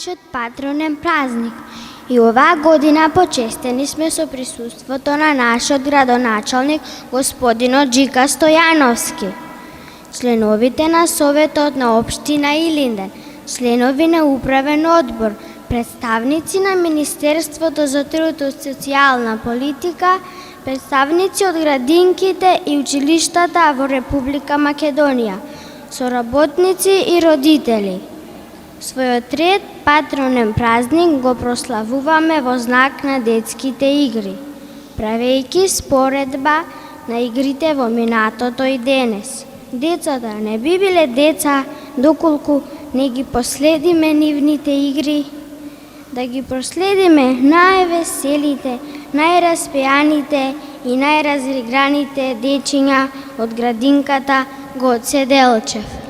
нашиот патронен празник. И оваа година почестени сме со присуството на нашиот градоначалник господинот Джика Стојановски, членовите на Советот на општина Илинден, членови на управен одбор, представници на Министерството за труд и социјална политика, представници од градинките и училиштата во Република Македонија, соработници и родители. Својот ред патронен празник го прославуваме во знак на детските игри, правејќи споредба на игрите во минатото и денес. Децата не би биле деца доколку не ги последиме нивните игри, да ги проследиме највеселите, најраспеаните и најразиграните дечиња од градинката Гоце Делчев.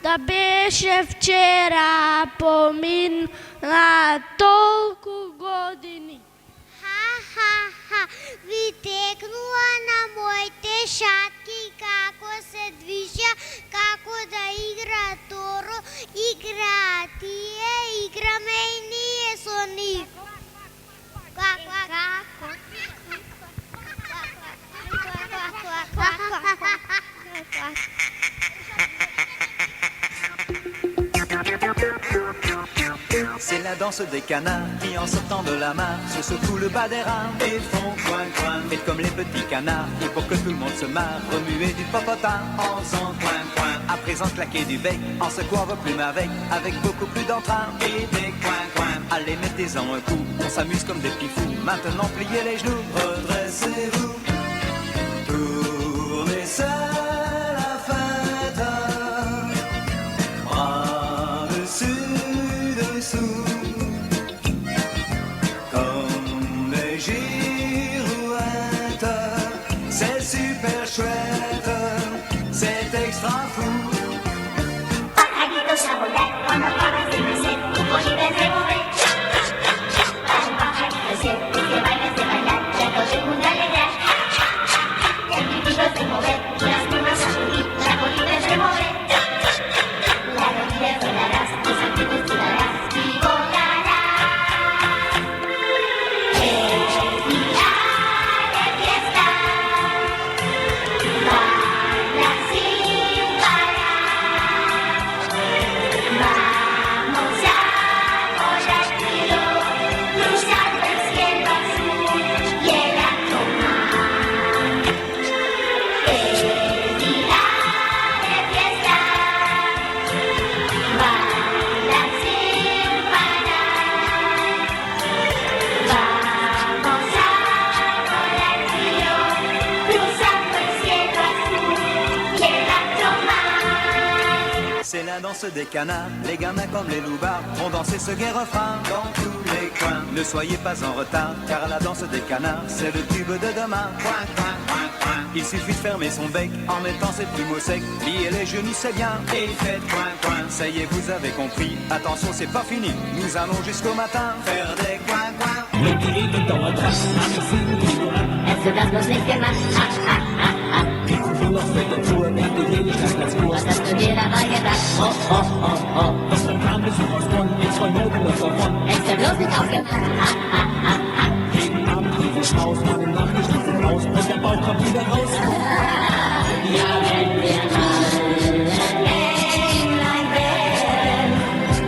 Да беше вчера, помина толку години. Ха, ха, ви текнува на моите шатки како се движа, како да игра Торо, игра тие, играме и ние со нив. C'est la danse des canards qui en sortant de la mare se secouent le bas des reins et font coin coin. Faites comme les petits canards et pour que tout le monde se marre, remuez du popotin en faisant coin coin. À présent claquez du bec en secouant vos plumes avec beaucoup plus d'entrain et des coin coin. Allez mettez-en un coup, on s'amuse comme des petits fous. Maintenant pliez les genoux, redressez-vous, tournez seul la fête, bras dessus dessous, comme des girouettes. C'est super chouette, c'est extra fou. Pajarito saborear cuando acabas de crecer, tus cositas de mover. Pajarito crecer, que bailes de bailar, ya todo el mundo alegrar. El pitido de mover, las plumas a subir, la colita es de mover. La rodilla doblarás, tus antiguos tirarás y volarás. Es día de fiesta, baila sin parar. Vamos a volar frío, cruzando el cielo azul y el alto mar. Es día de fiesta, baila sin parar. Vamos a volar frío, cruzando el cielo azul y el alto mar. C'est la danse des canards, les gamins comme les loupards vont danser ce gai refrain dans tous les coins. Ne soyez pas en retard, car la danse des canards, c'est le tube de demain. Coin, coin, coin, coin. Il suffit de fermer son bec en mettant ses plumes au sec. Liez les genoux, c'est bien, et faites coin, coin. Ça y est, vous avez compris, attention, c'est pas fini. Nous allons jusqu'au matin faire des coin, coin. Es das bloß nicht gemacht. Was hast du dir dabei gedacht? Hättest du bloß nicht aufgepasst. Ja, wenn wir mal Englein wären,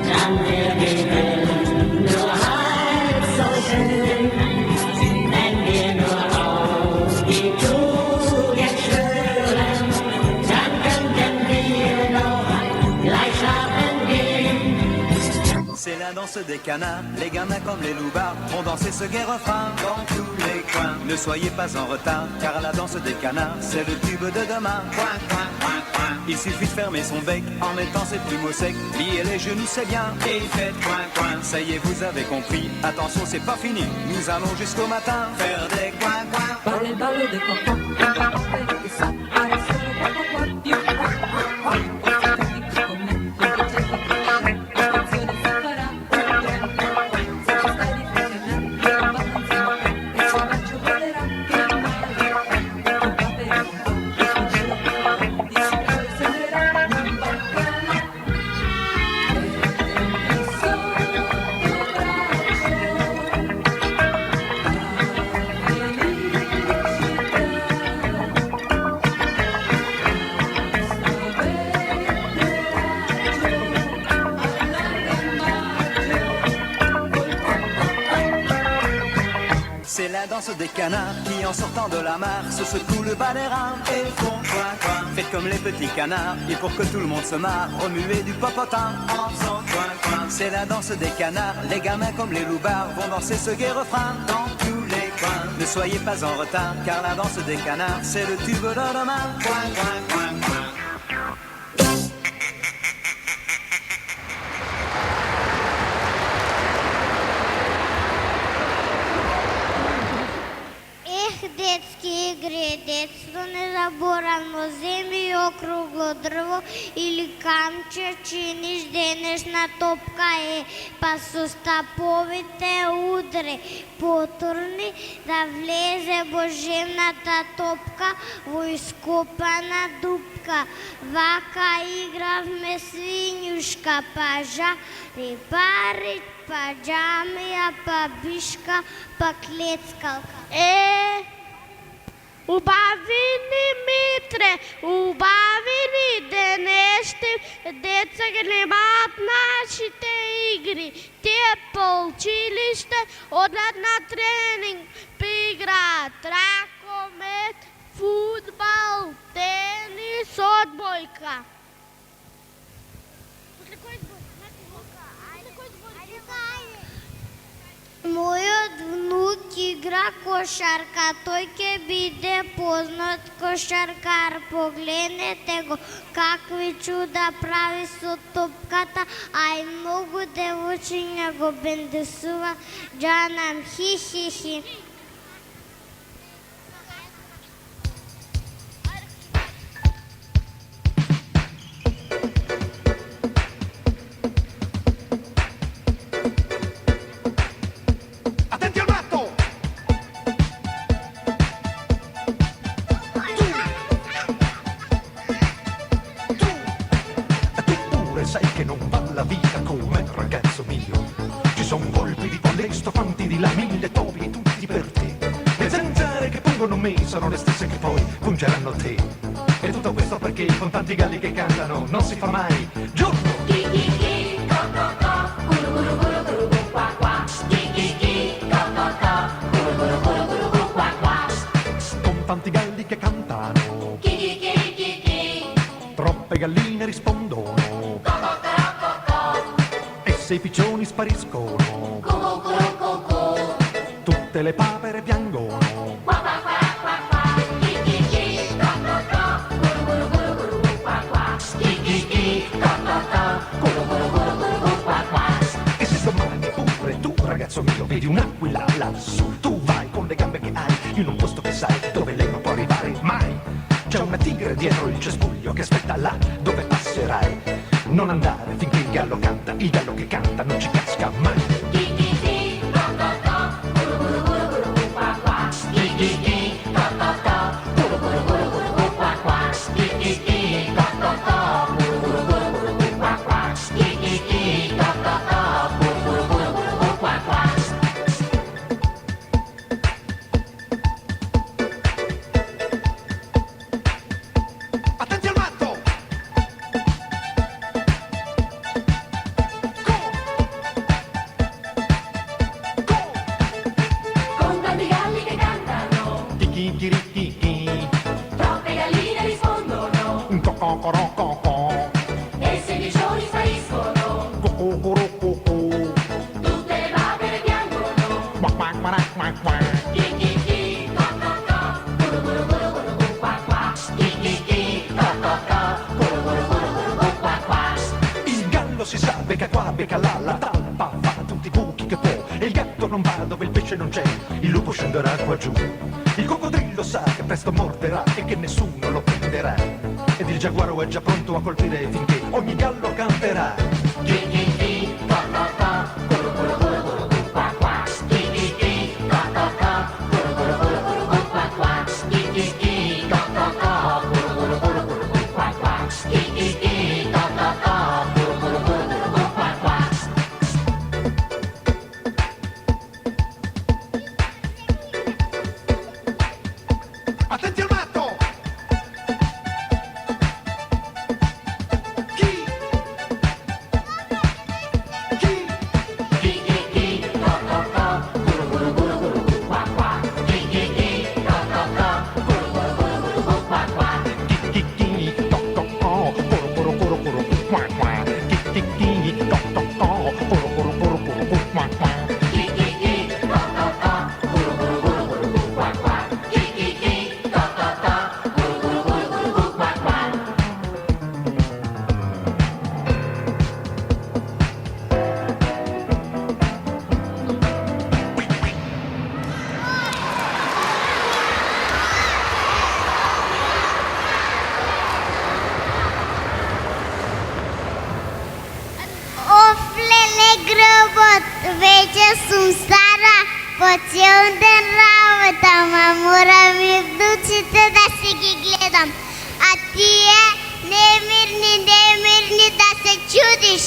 dann wär die Welt nur halb so schön. Wenn wir nur auf die Tugend schwören, dann könnten wir noch gleich schlafen gehen. C'est la danse des canards, les gamins comme les loupards vont danser ce gai refrain dans tous les coins. Ne soyez pas en retard, car la danse des canards, c'est le tube de demain. Coin, coin, coin, coin. Il suffit de fermer son bec en mettant ses plumes au sec. Liez les genoux, c'est bien, et faites coin, coin. Ça y est, vous avez compris, attention, c'est pas fini. Nous allons jusqu'au matin faire des coin, coin. Vale el ballo de coco, que sa parece un poco cuatio. C'est la danse des canards qui en sortant de la mare se secouent le bas des reins et font coin coin. Faites comme les petits canards et pour que tout le monde se marre, remuez du popotin en faisant coin coin. C'est la danse des canards, les gamins comme les loupards vont danser ce gai refrain dans tous les coins. Ne soyez pas en retard car la danse des canards c'est le tube de demain. Coin coin coin coin. детски игри, детство незаборавно, земи округло дрво или камче, чиниш денешна топка па со стаповите удри потурни да влезе божемната топка во ископана дупка. Вака игравме свинјушка, па жари, пари, па джамија, па бишка, па клецкалка. Убавини Митре, убавини денешни деца ги немаат нашите игри. Тие по училиште одат на тренинг, играат ракомет, фудбал, тенис, одбојка. Мојот внук игра кошарка, тој ќе биде познат кошаркар. Погледнете го какви чуда прави со топката, а и многу девојчиња го бендесува. Джанам хи-хи-хи. Sai che non va la vita come ragazzo mio. Ci son colpi di folle, stofanti di là, mille topi tutti per te. Le zanzare che pungono me sono le stesse che poi pungeranno te. E tutto questo perché con tanti galli che cantano non si fa mai giorno. Chi chi chi, co co co, guru guru guru guru gu qua qua. Chi chi chi, co co co, guru guru guru guru gu qua qua. Con tanti galli che cantano, Chi chi chi chi chi, troppe galline rispondono. E se i piccioni spariscono, gu gu gu gu, tutte le papere piangono. qua qua qua qua qua. Chi chi chi, co co co, guru guru guru guru gu qua qua. Chi chi chi, co co co, guru guru guru guru gu qua qua. E se domani pure tu, ragazzo mio, vedi un'aquila lassù, tu vai con le gambe che hai in un posto che sai dove lei non può arrivare mai. C'è una tigre dietro il cespuglio che aspetta là dove passerai. Non andare finché il gallo canta, il gallo che canta non ci casca mai. Chi chi chi, co co co, guru guru guru guru gu qua qua. Chi chi chi, co co co, guru guru guru guru gu qua qua. Chi chi chi, co co co, guru guru guru guru gu qua qua. Chi chi chi, co co co, guru guru guru guru gu qua qua. Attenti al matto! Con tanti galli che cantano, Chi, troppe galline rispondono. co, E se i piccioni spariscono, tutte le papere piangono. Chi chi chi, co co co, guru guru guru guru gu qua qua. Chi chi chi, co co co, guru guru guru guru gu qua qua. Il gallo si sa, becca qua, becca là, la talpa fa tutti i buchi che può. E il gatto non va dove il pesce non c'è, il lupo scenderà qua giù. Il coccodrillo sa che presto morderà e che nessuno lo prenderà. Ed il giaguaro è già pronto a colpire finché ogni gallo canterà. Chi chi chi, co co co, guru guru guru guru gu qua qua. Chi chi chi, co co co, guru guru guru guru gu qua qua. Chi chi chi, co co co, guru guru guru guru gu qua qua. Chi chi chi, co co co, guru guru guru guru gu qua qua. Attenti al matto! Chi? вече сум стара, по цел ден работа, ма морам и внуците да си ги гледам. А тие немирни да се чудиш.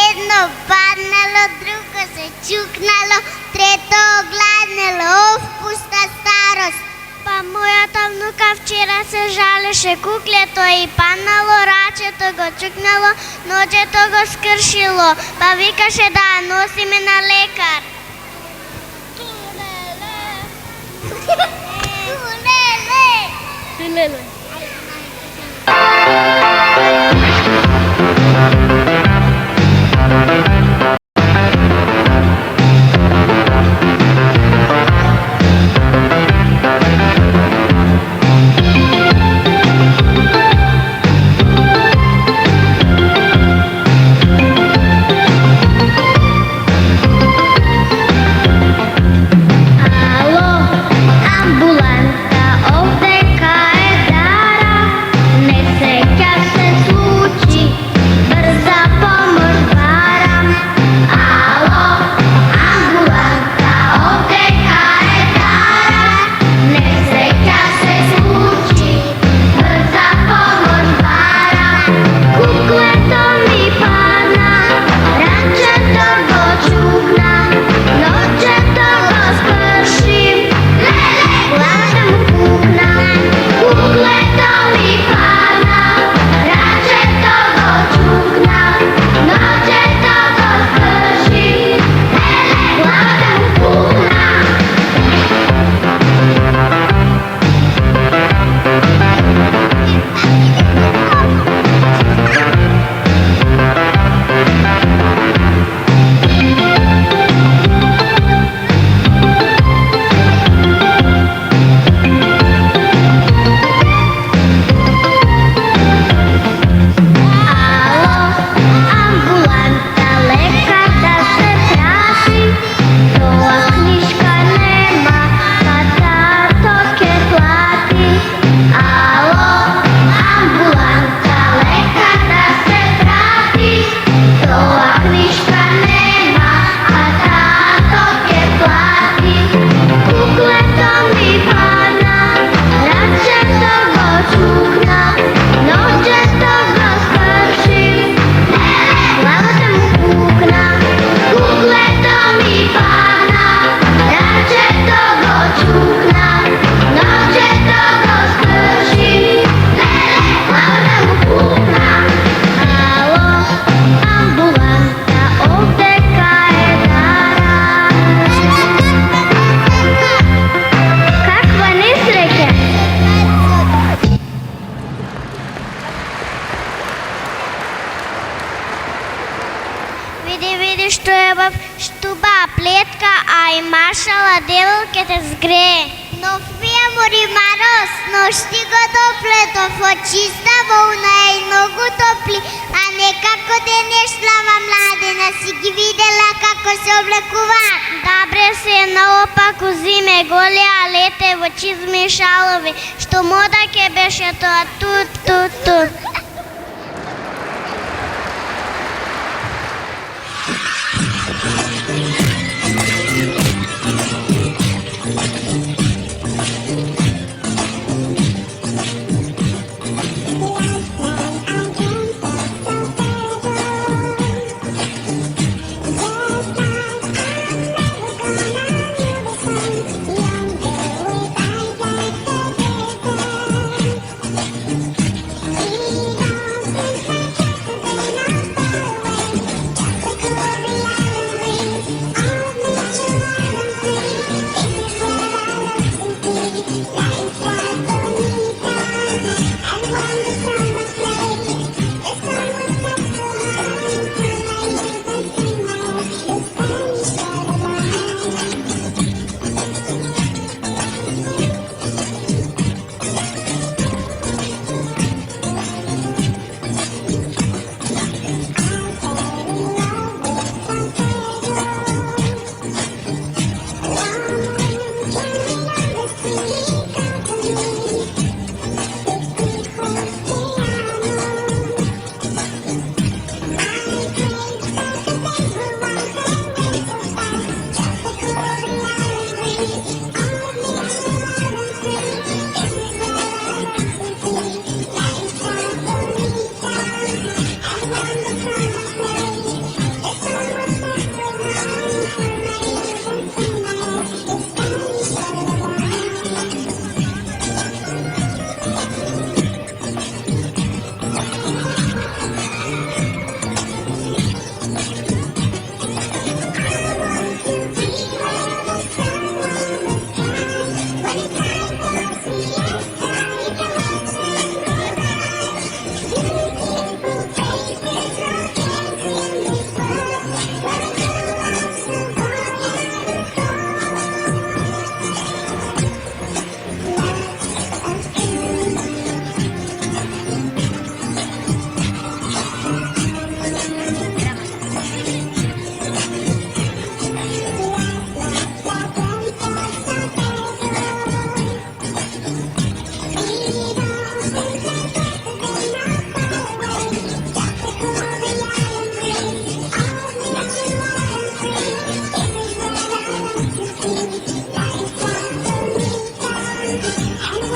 Едно паднало, друго се чукнало, трето огладнало, пуста старост. Па мојата внука вчера се жалеше, куклето и паднало, рачето го чукнало, ноđето го скршило, па викаше да ја носиме на лекар. Тулеле. Види што е в штуба плетка, а и маршала девол ке те згрее. Но фијамори Марос, ношти го топлето, во чиста волна е многу топли, а не како денешнава младена, си ги видела како се облекуваат. Добре се наопаку зиме, голеа лете во чизми и шалови, што мода ке беше тоа тут.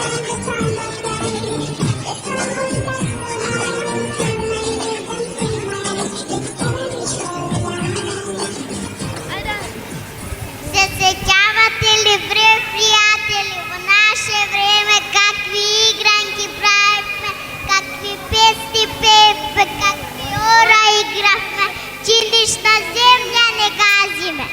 Се сеќавате ли, пријатели, во наше време какви игранки правевме, какви песни пеевме, какви ора игравме, чилишна земја не газиме.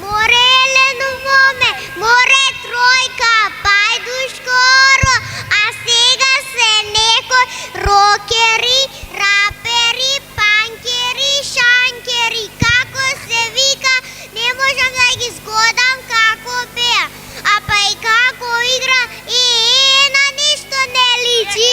Море Елено моме, море тројка, пајдушко оро, а сега се некој рокери, рапери, панкери, шанкери, како се вика, не можам да ги згодам како беа, а па и како игра, на ништо не личи.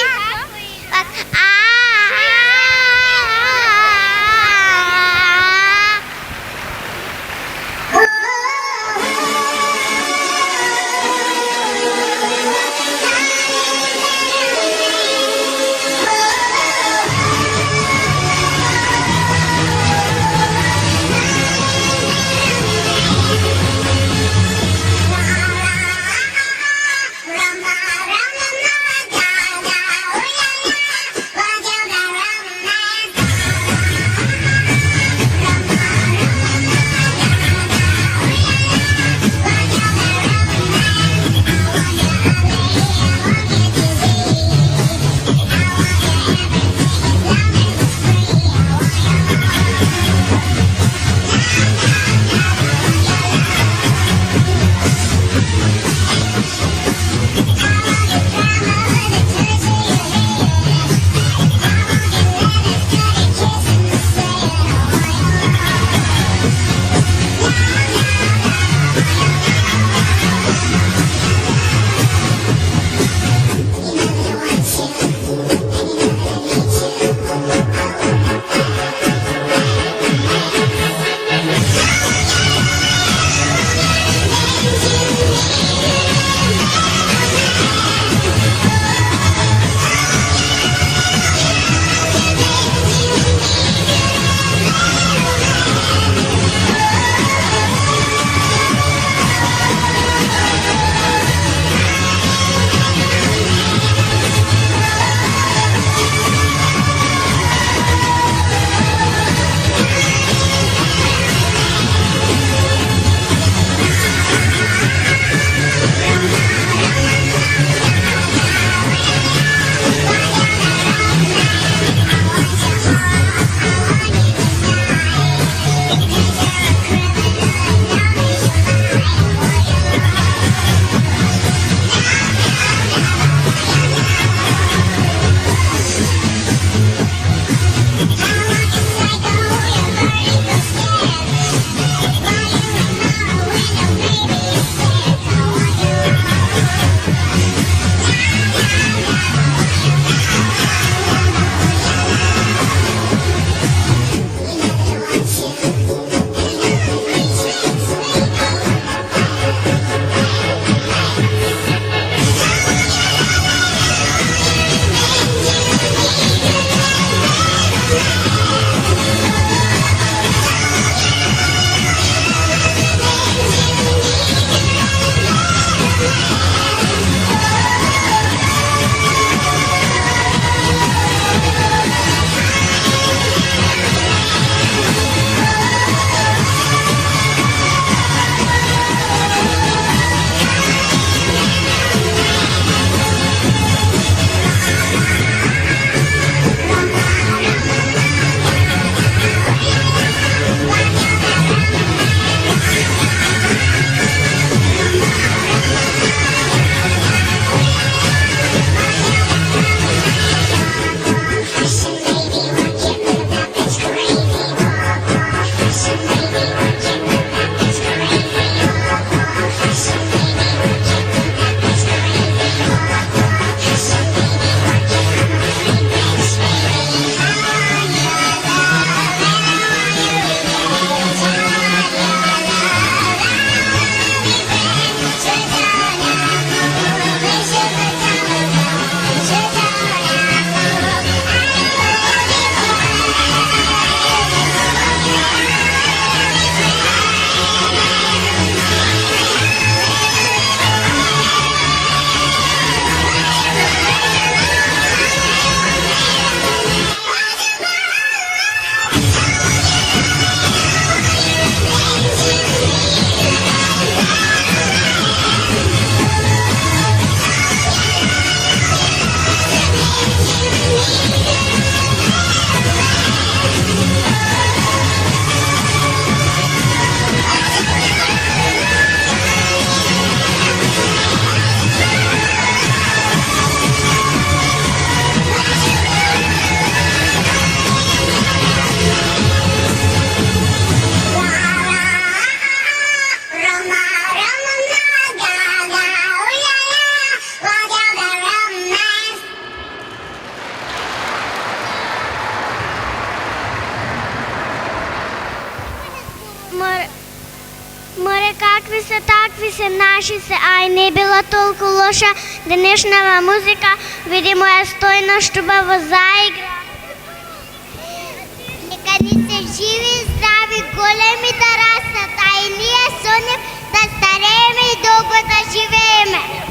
такви се, наши се, а и не била толку лоша денешнава музика, види моја стојна штубаво заигра. Нека ни се живи и здрави, големи да растат, а и ние со нив да старееме и долго да живееме.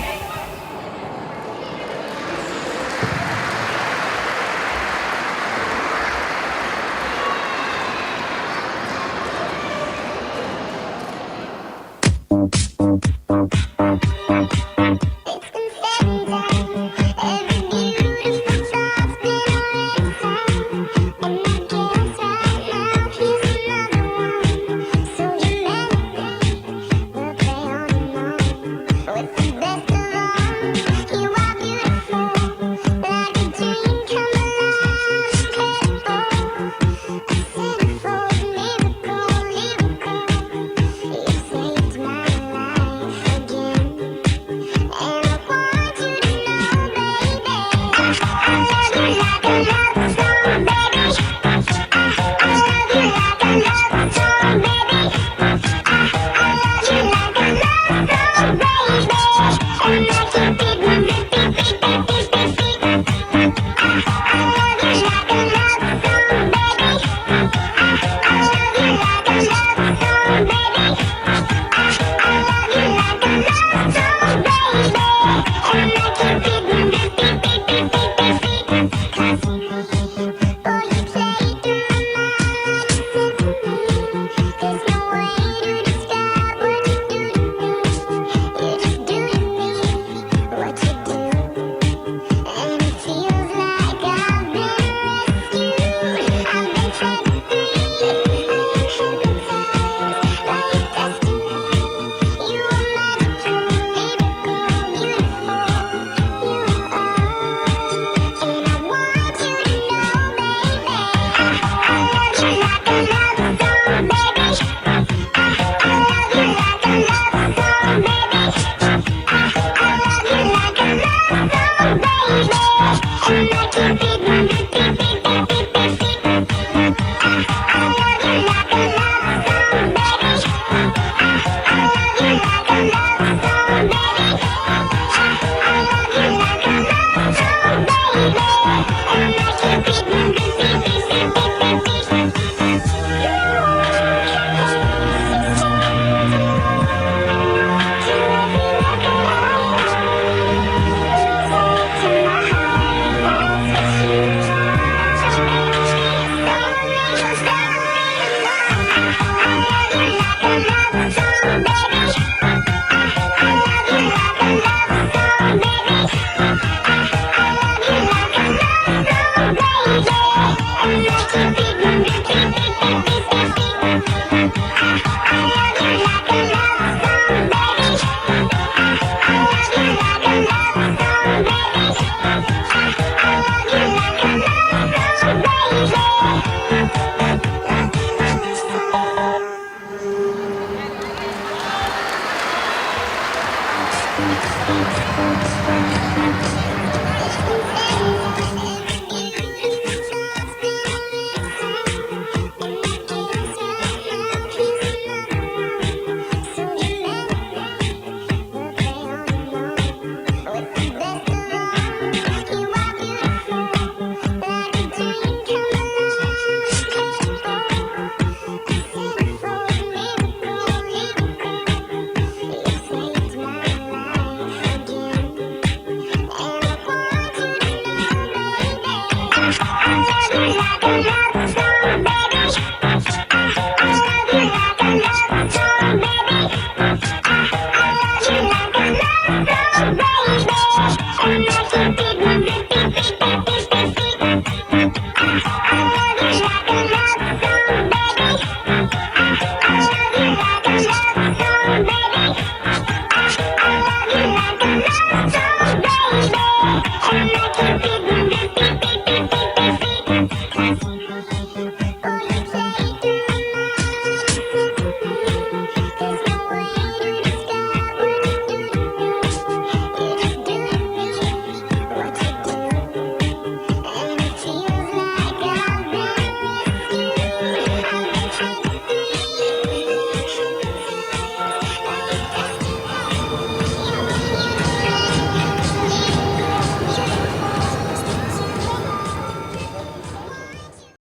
Baby,